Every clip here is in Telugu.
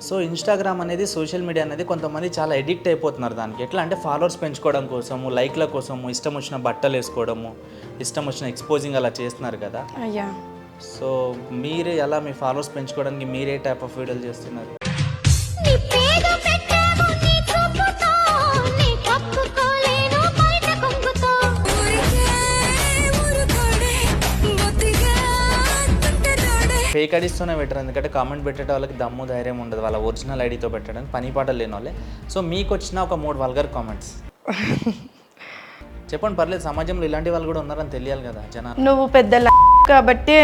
సో ఇన్స్టాగ్రామ్ అనేది సోషల్ మీడియా అనేది కొంతమంది చాలా ఎడిక్ట్ అయిపోతున్నారు దానికి. ఎట్లా అంటే ఫాలోవర్స్ పెంచుకోవడం కోసము, లైక్ల కోసము, ఇష్టం వచ్చిన బట్టలు వేసుకోవడము, ఇష్టం వచ్చిన ఎక్స్పోజింగ్ అలా చేస్తున్నారు కదా. అయ్యా సో మీరు ఎలా మీ ఫాలోవర్స్ పెంచుకోవడానికి మీరే టైప్ ఆఫ్ వీడియోలు చేస్తున్నారు? ఫేక్ ఐడీస్తోనే పెట్టారు, ఎందుకంటే కామెంట్ పెట్టే వాళ్ళకి దమ్ము ధైర్యం ఉండదు వాళ్ళ ఒరిజినల్ ఐడితో పెట్టడానికి, పని పాటలు లేని వాళ్ళే. సో మీకు వచ్చిన ఒక 3 వల్గర్ కామెంట్స్ చెప్పండి, పర్లేదు. సమాజంలో ఇలాంటి వాళ్ళు కూడా ఉన్నారని తెలియాలి కదా జనాలు. నువ్వు పెద్ద కాబట్టి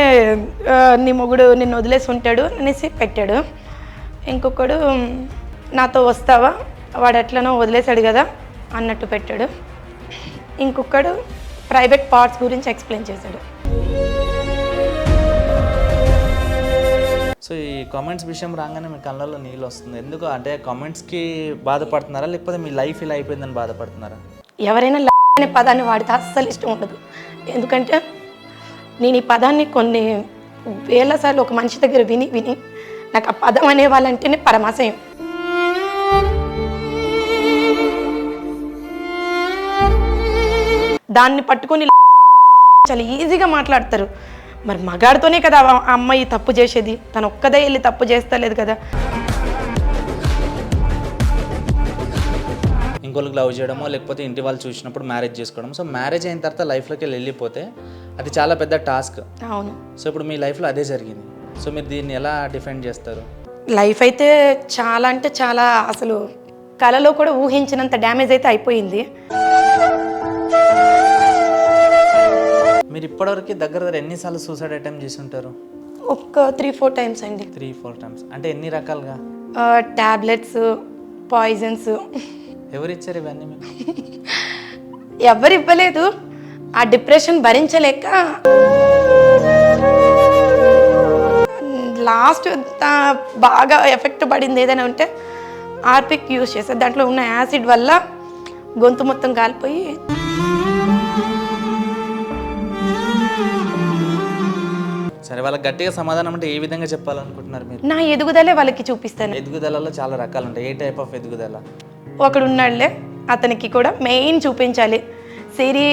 నీ మొగుడు నిన్ను వదిలేసి ఉంటాడు అనేసి పెట్టాడు. ఇంకొకడు నాతో వస్తావా, వాడు ఎట్లనో వదిలేశాడు కదా అన్నట్టు పెట్టాడు. ఇంకొకడు ప్రైవేట్ పార్ట్స్ గురించి ఎక్స్ప్లెయిన్ చేశాడు. సో ఈ కామెంట్స్ విషయం రాగానే మీ కళ్ళల్లో నీళ్ళు వస్తుంది. ఎందుకు అంటే కామెంట్స్కి బాధపడుతున్నారా, లేకపోతే మీ లైఫ్ ఇలా అయిపోయిందని బాధపడుతున్నారా? ఎవరైనా అనే పదాన్ని వాడితే అస్సలు ఇష్టం ఉండదు. ఎందుకంటే నేను ఈ పదాన్ని కొన్ని వేల సార్లు ఒక మనిషి దగ్గర విని విని నాకు ఆ పదం అనే వాళ్ళంటేనే పరమాశయం. దాన్ని పట్టుకొని చాలా ఈజీగా మాట్లాడతారు. మరి మగాడితోనే కదా ఆ అమ్మాయి తప్పు చేసేది, తను ఒక్కదే వెళ్ళి తప్పు చేస్తలేదు కదా. ఇంకోళ్ళకి లవ్ చేయడమో లేకపోతే ఇంటి వాళ్ళు చూసినప్పుడు మ్యారేజ్ చేసుకోవడం. సో మ్యారేజ్ అయిన తర్వాత లైఫ్లోకి వెళ్ళిపోతే అది చాలా పెద్ద టాస్క్. అవును. సో ఇప్పుడు మీ లైఫ్లో అదే జరిగింది. సో మీరు దీన్ని ఎలా డిఫైన్ చేస్తారు? లైఫ్ అయితే చాలా అంటే చాలా, అసలు కళలో కూడా ఊహించినంత డ్యామేజ్ అయితే అయిపోయింది. మీరు ఇప్పటివరకు దగ్గర ఎన్నిసార్లు సూసైడ్ అటెంప్ట్ చేసి ఉంటారు? ఒక 3-4 టైమ్స్ అండి. 3-4 టైమ్స్ అంటే ఎన్ని రకాలుగా? Tablets, poisons. ఎవరు ఇచ్చారు ఇవన్నీ మీకు? ఎవరు ఇవ్వలేదు. ఆ డిప్రెషన్ భరించలేక లాస్ట్ బాగా ఎఫెక్ట్ పడింది ఏదైనా ఉంటే ఆర్పిక్ యూజ్ చేశారు. దాంట్లో ఉన్న యాసిడ్ వల్ల గొంతు మొత్తం కాలిపోయి సరే, వాళ్ళకి గట్టిగా సమాధానం అంటే ఏ విధంగా చెప్పాలనుకుంటున్నారు మీరు? నా ఎదుగుదలే వాళ్ళకి చూపిస్తాను. ఎదుగుదలలో చాలా రకాలు ఉంటాయి. ఏ టైప్ ఆఫ్ ఎదుగుదల? ఒకడు ఉన్నాడులే, అతనికి కూడా మెయిన్ చూపించాలి. సిరి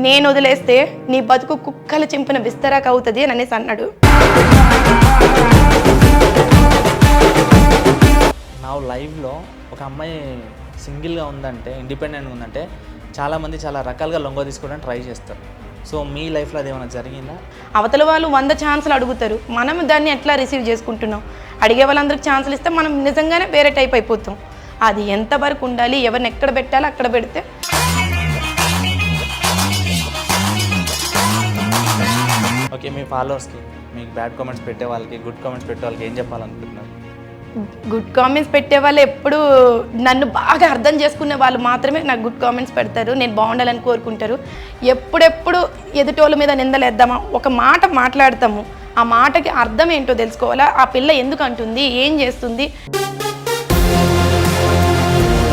నేను వదిలేస్తే నీ బతుకు కుక్కలు చింపిన బిస్తరాకు అవుతుంది అని అనేసి అన్నాడు. నా లైఫ్లో ఒక అమ్మాయి సింగిల్గా ఉందంటే, ఇండిపెండెంట్గా ఉందంటే చాలామంది చాలా రకాలుగా లొంగ తీసుకోవడానికి ట్రై చేస్తారు. సో మీ లైఫ్లో అది ఏమైనా జరిగిందా? అవతల వాళ్ళు 100 ఛాన్సులు అడుగుతారు, మనం దాన్ని ఎట్లా రిసీవ్ చేసుకుంటున్నాం? అడిగే వాళ్ళందరికి ఛాన్సులు ఇస్తే మనం నిజంగానే వేరే టైప్ అయిపోతాం. అది ఎంతవరకు ఉండాలి, ఎవరిని ఎక్కడ పెట్టాలో అక్కడ పెడితే. ఓకే, మీ ఫాలోవర్స్కి మీకు బ్యాడ్ కామెంట్స్ పెట్టే వాళ్ళకి, గుడ్ కామెంట్స్ పెట్టే వాళ్ళకి ఏం చెప్పాలనుకుంటున్నారు? గుడ్ కామెంట్స్ పెట్టే వాళ్ళు ఎప్పుడు నన్ను బాగా అర్థం చేసుకునే వాళ్ళు మాత్రమే నాకు గుడ్ కామెంట్స్ పెడతారు. నేను బాగుండాలని కోరుకుంటారు. ఎప్పుడెప్పుడు ఎదుటోళ్ళ మీద నిందలేద్దామా, ఒక మాట మాట్లాడతాము, ఆ మాటకి అర్థం ఏంటో తెలుసుకోవాలా, ఆ పిల్ల ఎందుకు అంటుంది, ఏం చేస్తుంది.